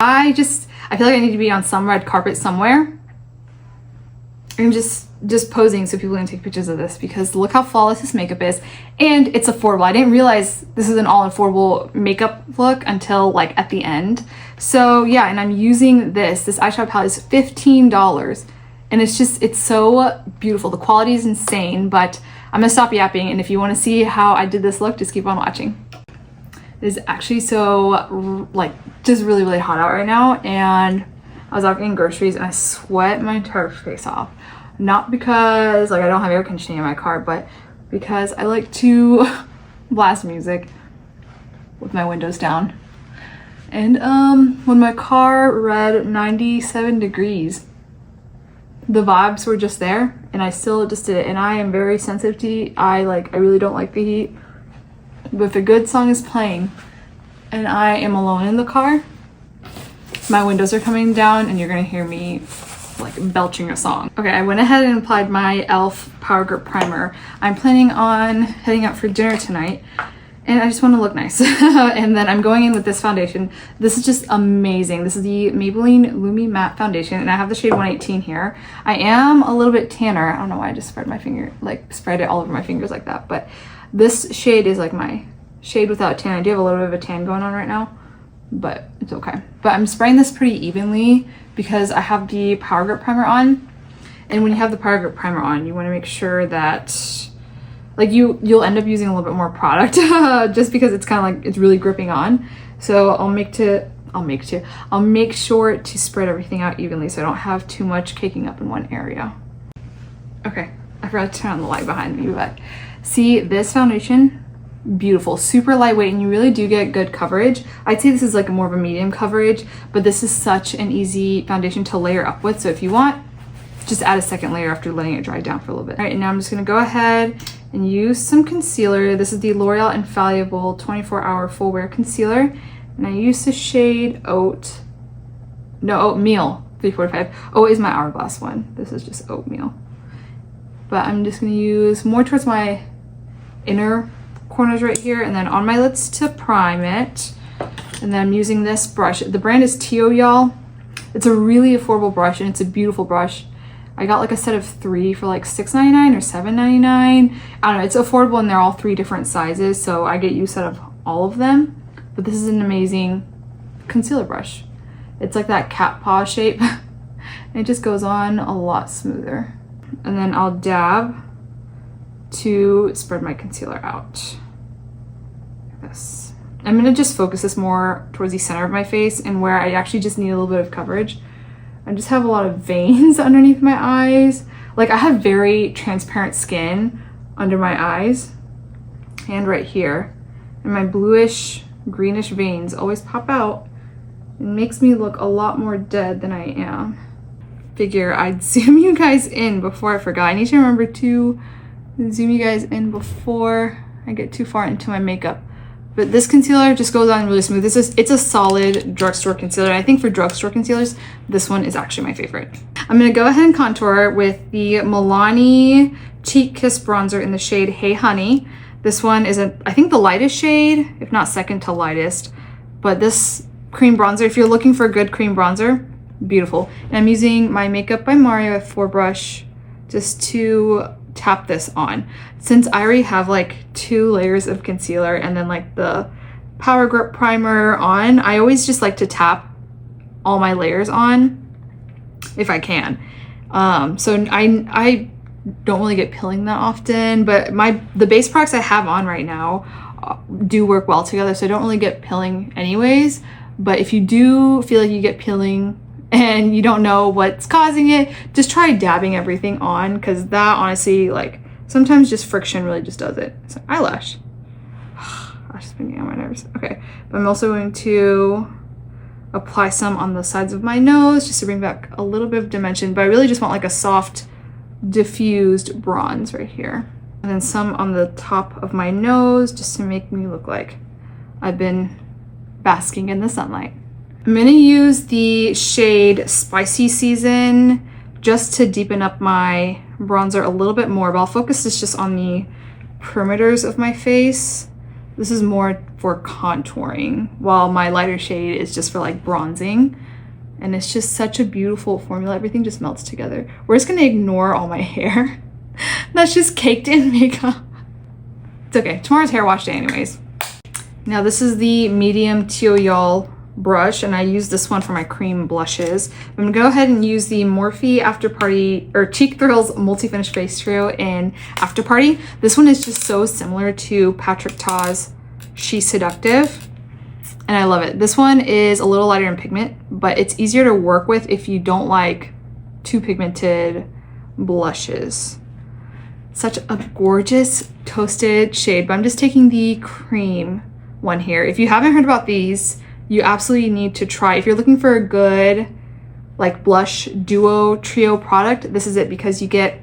I feel like I need to be on some red carpet somewhere. I'm just posing so people can take pictures of this, because look how flawless this makeup is, and it's affordable. I didn't realize this is an all affordable makeup look until like at the end. So yeah, and I'm using this eyeshadow palette is $15, and it's so beautiful. The quality is insane, but I'm gonna stop yapping, and if you want to see how I did this look, just keep on watching. It is actually so like just really, really hot out right now, and I was out getting groceries and I sweat my entire face off. Not because like I don't have air conditioning in my car, but because I like to blast music with my windows down. And when my car read 97 degrees, the vibes were just there, and I still just did it. And I am very sensitive to heat. I really don't like the heat. But if a good song is playing and I am alone in the car, my windows are coming down and you're gonna hear me like belching a song. Okay, I went ahead and applied my e.l.f. Power Grip Primer. I'm planning on heading out for dinner tonight, and I just want to look nice. And then I'm going in with this foundation. This is just amazing. This is the Maybelline Lumi Matte Foundation, and I have the shade 118 here. I am a little bit tanner. I don't know why I just spread my finger, like spread it all over my fingers like that, but this shade is like my shade without tan. I do have a little bit of a tan going on right now, but it's okay. But I'm spraying this pretty evenly because I have the Power Grip Primer on. And when you have the Power Grip Primer on, you want to make sure that like you'll end up using a little bit more product just because it's kind of like it's really gripping on. So I'll make sure to spread everything out evenly so I don't have too much caking up in one area. Okay, I forgot to turn on the light behind me, but see this foundation? Beautiful, super lightweight, and you really do get good coverage. I'd say this is like more of a medium coverage, but this is such an easy foundation to layer up with. So if you want, just add a second layer after letting it dry down for a little bit. All right, and now I'm just gonna go ahead and use some concealer. This is the L'Oreal Infallible 24-Hour Full Wear Concealer, and I use the shade Oatmeal 345. Oat is my Hourglass one. This is just Oatmeal. But I'm just gonna use more towards my inner corners right here, and then on my lids to prime it. And then I'm using this brush. The brand is Tio, y'all. It's a really affordable brush, and it's a beautiful brush. I got like a set of 3 for like $6.99 or $7.99. I don't know, it's affordable, and they're all 3 different sizes, so I get use out of all of them. But this is an amazing concealer brush. It's like that cat paw shape. And it just goes on a lot smoother. And then I'll dab to spread my concealer out. This. I'm gonna just focus this more towards the center of my face and where I actually just need a little bit of coverage. I just have a lot of veins underneath my eyes. Like I have very transparent skin under my eyes and right here. And my bluish, greenish veins always pop out. It makes me look a lot more dead than I am. Figure I'd zoom you guys in before I forgot. I need to remember to zoom you guys in before I get too far into my makeup. But this concealer just goes on really smooth. It's a solid drugstore concealer. I think for drugstore concealers, this one is actually my favorite. I'm gonna go ahead and contour with the Milani Cheek Kiss Bronzer in the shade Hey Honey. This one is I think the lightest shade, if not second to lightest. But this cream bronzer, if you're looking for a good cream bronzer, beautiful. And I'm using my Makeup by Mario F4 brush just to tap this on. Since I already have like 2 layers of concealer and then like the Power Grip Primer on, I always just like to tap all my layers on if I can. So I don't really get pilling that often, but the base products I have on right now do work well together, so I don't really get pilling anyways. But if you do feel like you get pilling and you don't know what's causing it, just try dabbing everything on, because that honestly, like sometimes just friction really just does it. So eyelash. I've just been getting on my nerves. Okay, but I'm also going to apply some on the sides of my nose just to bring back a little bit of dimension, but I really just want like a soft diffused bronze right here. And then some on the top of my nose just to make me look like I've been basking in the sunlight. I'm gonna use the shade Spicy Season just to deepen up my bronzer a little bit more, but I'll focus this just on the perimeters of my face This is more for contouring, while my lighter shade is just for like bronzing. And it's just such a beautiful formula. Everything just melts together. We're just gonna ignore all my hair. That's just caked in makeup. It's okay, tomorrow's hair wash day anyways. Now this is the medium Teoyol brush, and I use this one for my cream blushes. I'm gonna go ahead and use the Morphe After Party or Cheek Thrills Multi-Finish Face Trio in After Party. This one is just so similar to Patrick Ta's She's Seductive, and I love it. This one is a little lighter in pigment, but it's easier to work with if you don't like too pigmented blushes. Such a gorgeous toasted shade, but I'm just taking the cream one here. If you haven't heard about these, you absolutely need to try. If you're looking for a good like blush duo trio product, this is it, because you get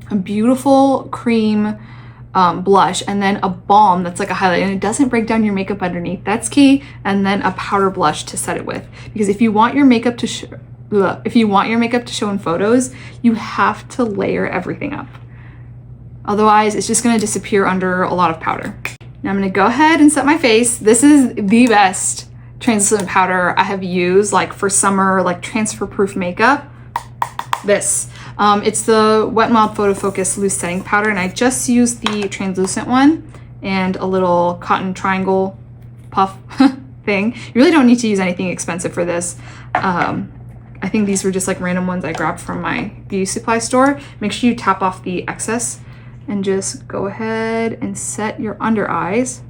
a beautiful cream blush and then a balm that's like a highlight, and it doesn't break down your makeup underneath. That's key. And then a powder blush to set it with, because if you want your makeup to show in photos, you have to layer everything up. Otherwise, it's just gonna disappear under a lot of powder. Now I'm gonna go ahead and set my face. This is the best translucent powder I have used like for summer, like transfer proof makeup. This, it's the Wet n Wild Photo Focus Loose Setting Powder, and I just used the translucent one and a little cotton triangle puff thing. You really don't need to use anything expensive for this. I think these were just like random ones I grabbed from my beauty supply store. Make sure you tap off the excess and just go ahead and set your under eyes.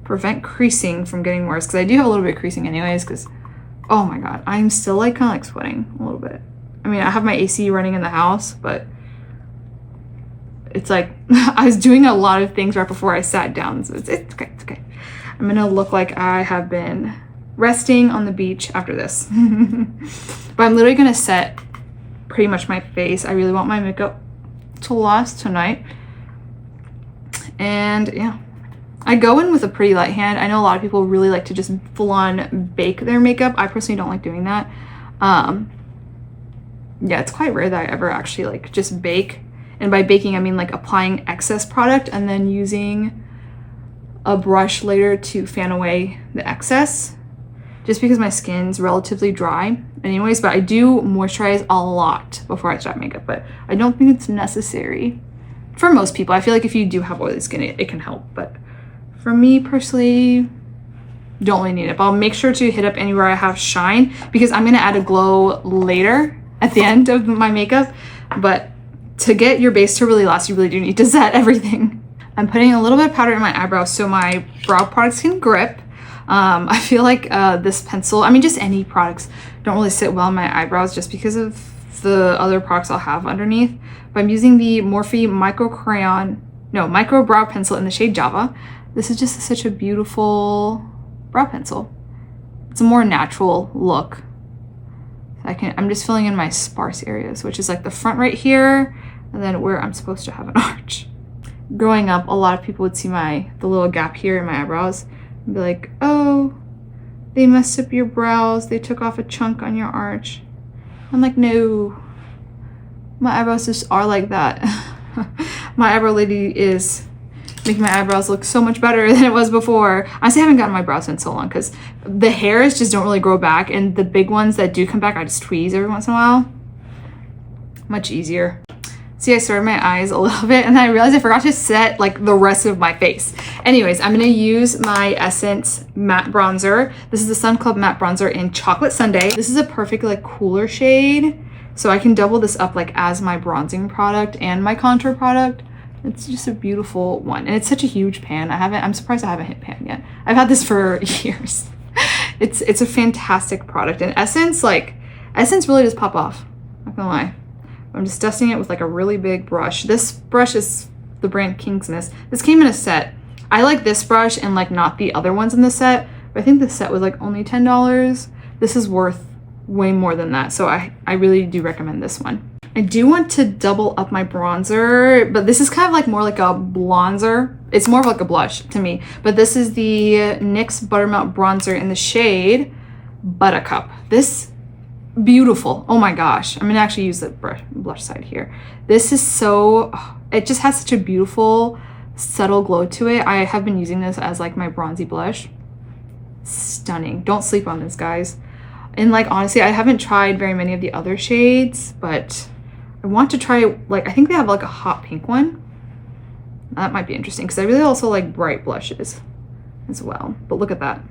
Prevent creasing from getting worse, because I do have a little bit of creasing anyways, because oh my god, I'm still like kind of like sweating a little bit. I mean, I have my AC running in the house, but it's like I was doing a lot of things right before I sat down, so it's okay, it's okay. I'm gonna look like I have been resting on the beach after this. But I'm literally gonna set pretty much my face. I really want my makeup to last tonight. And yeah, I go in with a pretty light hand. I know a lot of people really like to just full on bake their makeup. I personally don't like doing that. Yeah, it's quite rare that I ever actually like just bake. And by baking, I mean like applying excess product and then using a brush later to fan away the excess, just because my skin's relatively dry anyways. But I do moisturize a lot before I start makeup, but I don't think it's necessary for most people. I feel like if you do have oily skin, it can help, but for me personally, don't really need it. But I'll make sure to hit up anywhere I have shine, because I'm gonna add a glow later at the end of my makeup. But to get your base to really last, you really do need to set everything. I'm putting a little bit of powder in my eyebrows so my brow products can grip. I feel like this pencil, I mean just any products, don't really sit well in my eyebrows just because of the other products I'll have underneath. But I'm using the Morphe Micro Brow Pencil in the shade Java. This is just such a beautiful brow pencil. It's a more natural look. I'm just filling in my sparse areas, which is like the front right here, and then where I'm supposed to have an arch. Growing up, a lot of people would see the little gap here in my eyebrows and be like, oh, they messed up your brows. They took off a chunk on your arch. I'm like, no, my eyebrows just are like that. My eyebrow lady is making my eyebrows look so much better than it was before. Honestly, I haven't gotten my brows in so long because the hairs just don't really grow back, and the big ones that do come back, I just tweeze every once in a while. Much easier. See, I started my eyes a little bit and then I realized I forgot to set like the rest of my face. Anyways, I'm gonna use my Essence matte bronzer. This is the Sun Club matte bronzer in Chocolate Sundae. This is a perfect like cooler shade, so I can double this up like as my bronzing product and my contour product. It's just a beautiful one, and it's such a huge pan. I'm surprised I haven't hit pan yet. I've had this for years. It's a fantastic product, and Essence really does pop off, not gonna lie. I'm just dusting it with like a really big brush. This brush is the brand Kingsness. This came in a set. I like this brush and like not the other ones in the set, but I think the set was like only $10. This is worth way more than that, so I really do recommend this one. I do want to double up my bronzer, but this is kind of like more like a bronzer. It's more of like a blush to me, but this is the NYX Buttermelt bronzer in the shade Buttercup. This beautiful. Oh my gosh, I'm gonna actually use the blush side here. This is so, it just has such a beautiful subtle glow to it. I have been using this as like my bronzy blush. Stunning. Don't sleep on this, guys. And like, honestly, I haven't tried very many of the other shades, but I want to try, like, I think they have like a hot pink one. That might be interesting because I really also like bright blushes as well. But look at that.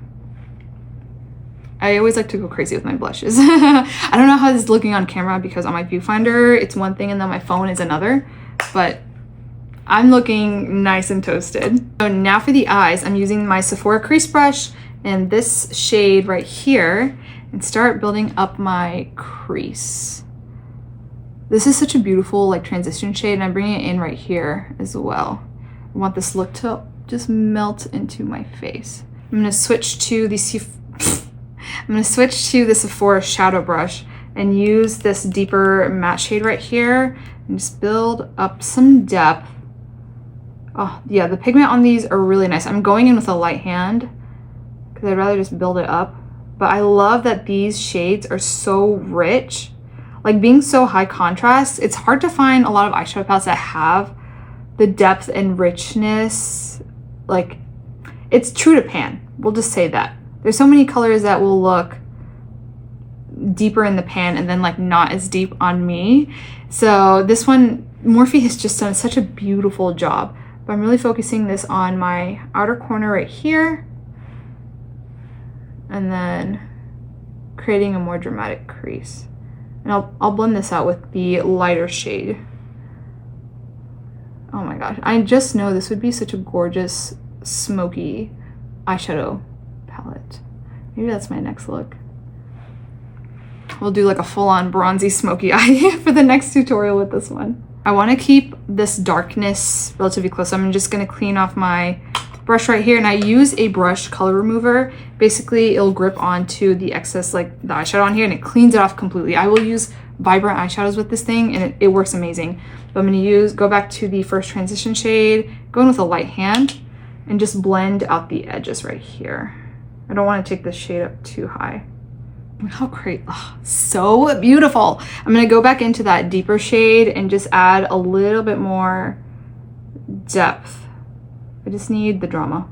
I always like to go crazy with my blushes. I don't know how this is looking on camera because on my viewfinder, it's one thing and then my phone is another, but I'm looking nice and toasted. So now for the eyes, I'm using my Sephora crease brush and this shade right here and start building up my crease. This is such a beautiful like transition shade and I'm bringing it in right here as well. I want this look to just melt into my face. I'm gonna switch to the Sephora shadow brush and use this deeper matte shade right here and just build up some depth. Oh yeah, the pigment on these are really nice. I'm going in with a light hand because I'd rather just build it up. But I love that these shades are so rich. Like being so high contrast, it's hard to find a lot of eyeshadow palettes that have the depth and richness. Like, it's true to pan. We'll just say that. There's so many colors that will look deeper in the pan and then like not as deep on me. So this one, Morphe has just done such a beautiful job. But I'm really focusing this on my outer corner right here. And then creating a more dramatic crease. And I'll blend this out with the lighter shade. Oh my gosh, I just know this would be such a gorgeous smoky eyeshadow palette. Maybe that's my next look. We'll do like a full-on bronzy smoky eye for the next tutorial with this one. I want to keep this darkness relatively close. So I'm just going to clean off my brush right here and I use a brush color remover. Basically it'll grip onto the excess like the eyeshadow on here and it cleans it off completely. I will use vibrant eyeshadows with this thing and it works amazing. But I'm going to go back to the first transition shade, go in with a light hand and just blend out the edges right here. I don't want to take this shade up too high. How great. Oh, so beautiful. I'm going to go back into that deeper shade and just add a little bit more depth. I just need the drama.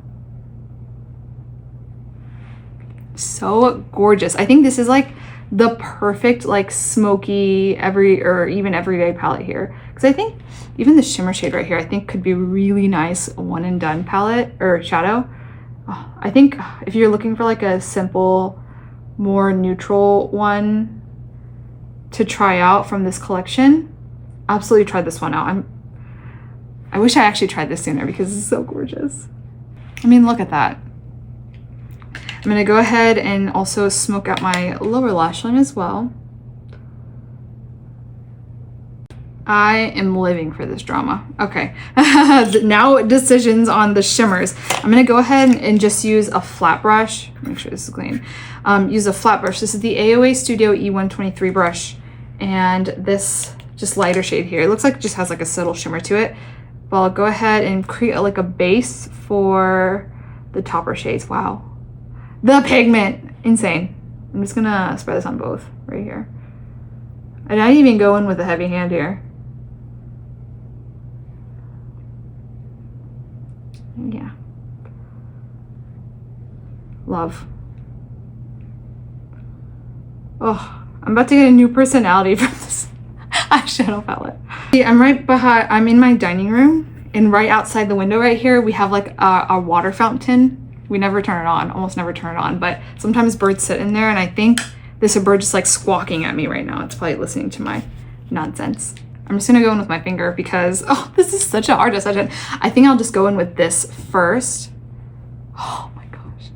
So gorgeous. I think this is like the perfect like smoky even everyday palette here. Because I think even the shimmer shade right here, I think could be a really nice one and done palette or shadow. Oh, I think if you're looking for like a simple, more neutral one to try out from this collection, absolutely try this one out. I wish I actually tried this sooner because it's so gorgeous. I mean, look at that. I'm gonna go ahead and also smoke out my lower lash line as well. I am living for this drama. Okay, now decisions on the shimmers. I'm gonna go ahead and just use a flat brush. Make sure this is clean. Use a flat brush. This is the AOA Studio E123 brush. And this just lighter shade here. It looks like it just has like a subtle shimmer to it. But I'll go ahead and create like a base for the topper shades. Wow. The pigment, insane. I'm just gonna spread this on both right here. And I didn't even go in with a heavy hand here. Yeah. Love. Oh, I'm about to get a new personality from this eyeshadow palette. I'm in my dining room and right outside the window right here, we have like a water fountain. We never turn it on, almost never turn it on, but sometimes birds sit in there and I think there's a bird just like squawking at me right now. It's probably listening to my nonsense. I'm just gonna go in with my finger because, oh, this is such a hard decision. I think I'll just go in with this first. Oh my gosh.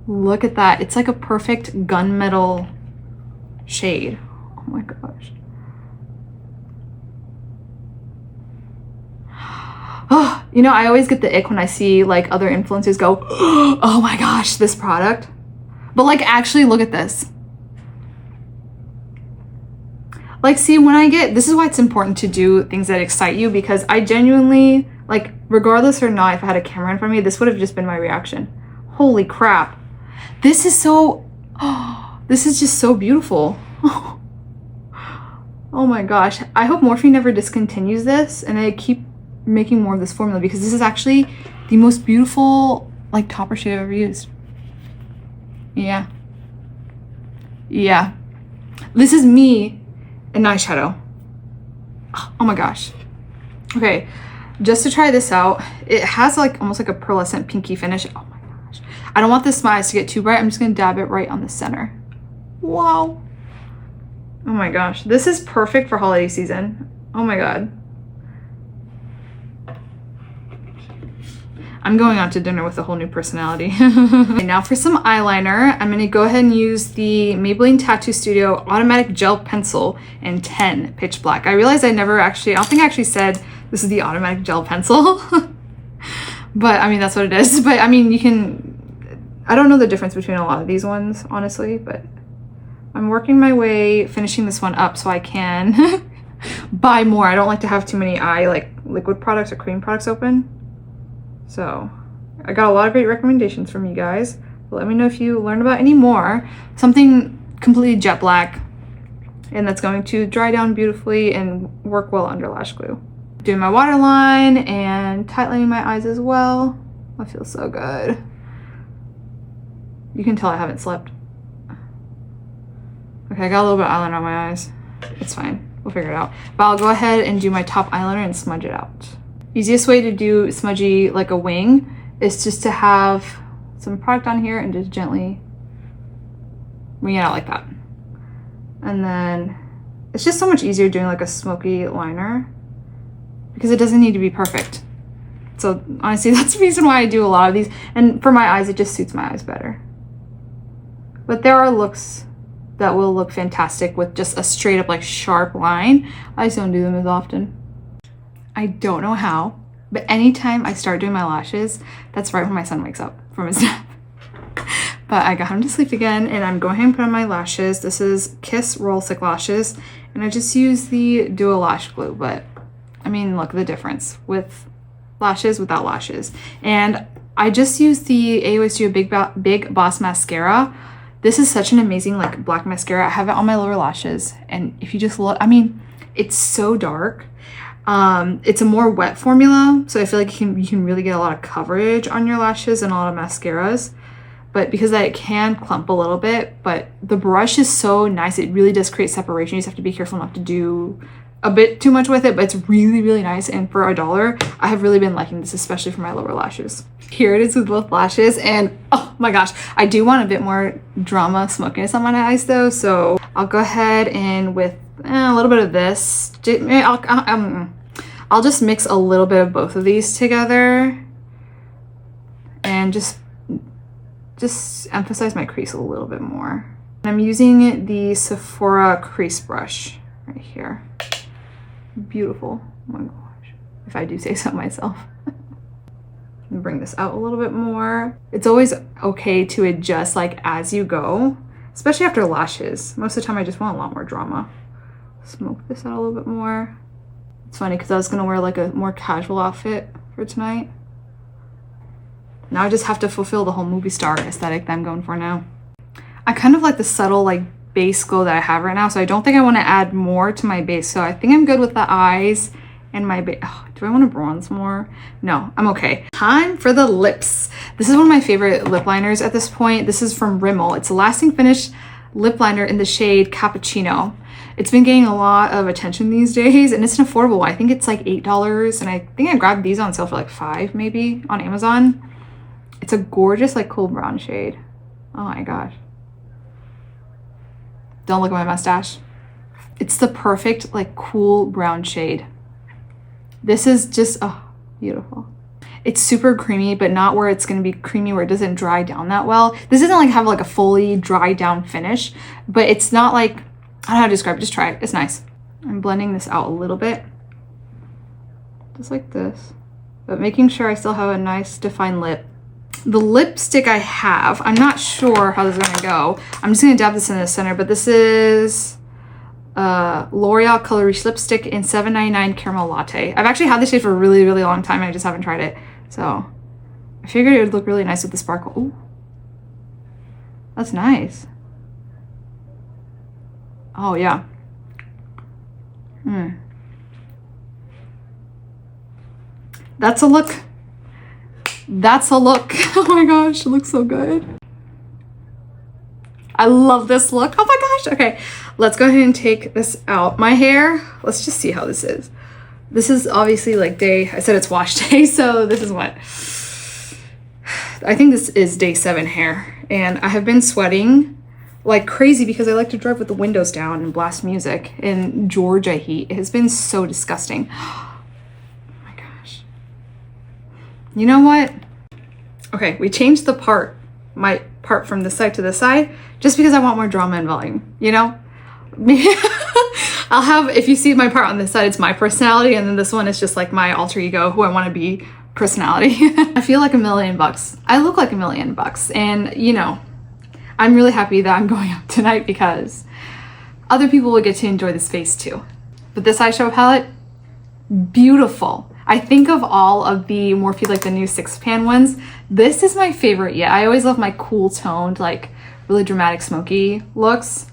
Look at that. It's like a perfect gunmetal shade. Oh my gosh. Oh, you know, I always get the ick when I see like other influencers go, oh my gosh, this product. But like, actually look at this. Like, see, this is why it's important to do things that excite you, because I genuinely, like, regardless or not, if I had a camera in front of me, this would have just been my reaction. Holy crap. This is so, this is just so beautiful. Oh my gosh. I hope Morphe never discontinues this, and I keep making more of this formula because this is actually the most beautiful like topper shade I've ever used. Yeah. Yeah. This is me in eyeshadow. Oh my gosh. Okay, just to try this out, it has like almost like a pearlescent pinky finish. Oh my gosh. I don't want this my eyes to get too bright. I'm just gonna dab it right on the center. Wow. Oh my gosh. This is perfect for holiday season. Oh my god. I'm going out to dinner with a whole new personality. Okay, now for some eyeliner, I'm gonna go ahead and use the Maybelline Tattoo Studio Automatic Gel Pencil in 10 Pitch Black. I realized I don't think I actually said this is the automatic gel pencil. But I mean, that's what it is. But I mean, I don't know the difference between a lot of these ones, honestly, but I'm working my way, finishing this one up so I can buy more. I don't like to have too many liquid products or cream products open. So I got a lot of great recommendations from you guys. But let me know if you learn about any more. Something completely jet black and that's going to dry down beautifully and work well under lash glue. Doing my waterline and tightening my eyes as well. I feel so good. You can tell I haven't slept. Okay, I got a little bit of eyeliner on my eyes. It's fine, we'll figure it out. But I'll go ahead and do my top eyeliner and smudge it out. Easiest way to do smudgy like a wing is just to have some product on here and just gently wing it out like that. And then it's just so much easier doing like a smoky liner because it doesn't need to be perfect. So honestly, that's the reason why I do a lot of these. And for my eyes, it just suits my eyes better. But there are looks that will look fantastic with just a straight up like sharp line. I just don't do them as often. I don't know how, but anytime I start doing my lashes, that's right when my son wakes up from his nap. But I got him to sleep again and I'm going ahead and put on my lashes. This is Kiss Roll Stick Lashes and I just use the Duo Lash Glue, but I mean, look at the difference with lashes without lashes. And I just used the AOA Studio Big Boss Mascara. This is such an amazing like black mascara. I have it on my lower lashes and if you just look, I mean, it's so dark. It's a more wet formula, so I feel like you can really get a lot of coverage on your lashes than a lot of mascaras. But because that it can clump a little bit, but the brush is so nice, it really does create separation. You just have to be careful not to do a bit too much with it, but it's really, really nice. And for $1, I have really been liking this, especially for my lower lashes. Here it is with both lashes, and oh my gosh, I do want a bit more drama smokiness on my eyes though, so I'll go ahead and with a little bit of this, I'll just mix a little bit of both of these together and just emphasize my crease a little bit more. I'm using the Sephora crease brush right here. Beautiful. Oh my gosh, if I do say so myself. Bring this out a little bit more. It's always okay to adjust like as you go, especially after lashes. Most of the time I just want a lot more drama. Smoke this out a little bit more. It's funny because I was gonna wear like a more casual outfit for tonight. Now I just have to fulfill the whole movie star aesthetic that I'm going for now. I kind of like the subtle like base glow that I have right now, so I don't think I want to add more to my base. So I think I'm good with the eyes and my base. Oh, do I want to bronze more? No, I'm okay. Time for the lips. This is one of my favorite lip liners at this point. This is from Rimmel. It's a lasting finish lip liner in the shade Cappuccino. It's been getting a lot of attention these days and it's an affordable one. I think it's like $8 and I think I grabbed these on sale for like $5 maybe on Amazon. It's a gorgeous like cool brown shade. Oh my gosh. Don't look at my mustache. It's the perfect like cool brown shade. This is just, oh, beautiful. It's super creamy, but not where it's gonna be creamy where it doesn't dry down that well. This doesn't like have like a fully dried down finish, but it's not like, I don't know how to describe it, just try it, it's nice. I'm blending this out a little bit, just like this, but making sure I still have a nice defined lip. The lipstick I have, I'm not sure how this is gonna go. I'm just gonna dab this in the center, but this is L'Oreal Color Riche lipstick in $7.99 Caramel Latte. I've actually had this shade for a really, really long time and I just haven't tried it. So I figured it would look really nice with the sparkle. Ooh, that's nice. Oh yeah. That's a look. That's a look. Oh my gosh, it looks so good. I love this look. Oh my gosh. Okay, let's go ahead and take this out. My hair, let's just see how this is. This is obviously like I said it's wash day, so this is what? I think this is day 7 hair. And I have been sweating like crazy because I like to drive with the windows down and blast music in Georgia heat. It has been so disgusting. Oh my gosh. You know what? Okay, we changed my part from the side to the side just because I want more drama and volume, you know? I'll have, if you see my part on this side, it's my personality, and then this one is just like my alter ego, who I want to be personality. I feel like $1,000,000. I look like $1,000,000, and you know, I'm really happy that I'm going up tonight because other people will get to enjoy this face too. But this eyeshadow palette, beautiful. I think of all of the Morphe, like the new 6-pan ones, this is my favorite yet. I always love my cool toned, like really dramatic smoky looks.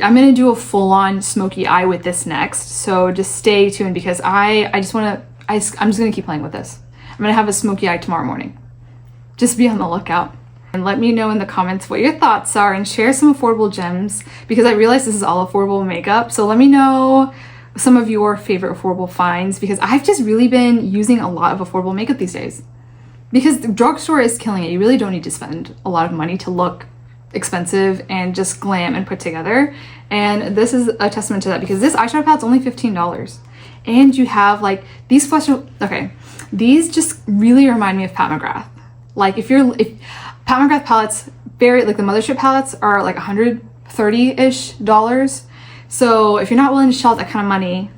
I'm gonna do a full-on smoky eye with this next, so just stay tuned because I'm just gonna keep playing with this. I'm gonna have a smoky eye tomorrow morning. Just be on the lookout. And let me know in the comments what your thoughts are and share some affordable gems because I realize this is all affordable makeup. So let me know some of your favorite affordable finds because I've just really been using a lot of affordable makeup these days. Because the drugstore is killing it. You really don't need to spend a lot of money to look expensive and just glam and put together. And this is a testament to that because this eyeshadow palette's only $15. And you have like these these just really remind me of Pat McGrath. Like if Pat McGrath palettes, like the mothership palettes are like $130-ish. So if you're not willing to shell out that kind of money,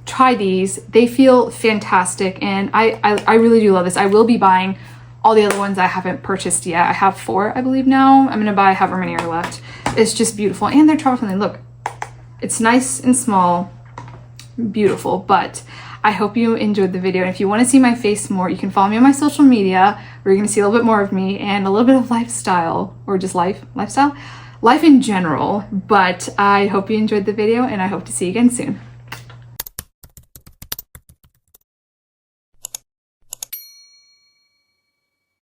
try these. They feel fantastic, and I really do love this. I will be buying all the other ones I haven't purchased yet. I have 4, I believe now. I'm gonna buy however many are left. It's just beautiful, and they're travel friendly. Look, it's nice and small, beautiful. But I hope you enjoyed the video, and if you want to see my face more, you can follow me on my social media where you're gonna see a little bit more of me and a little bit of lifestyle, or just life in general. But I hope you enjoyed the video, and I hope to see you again soon.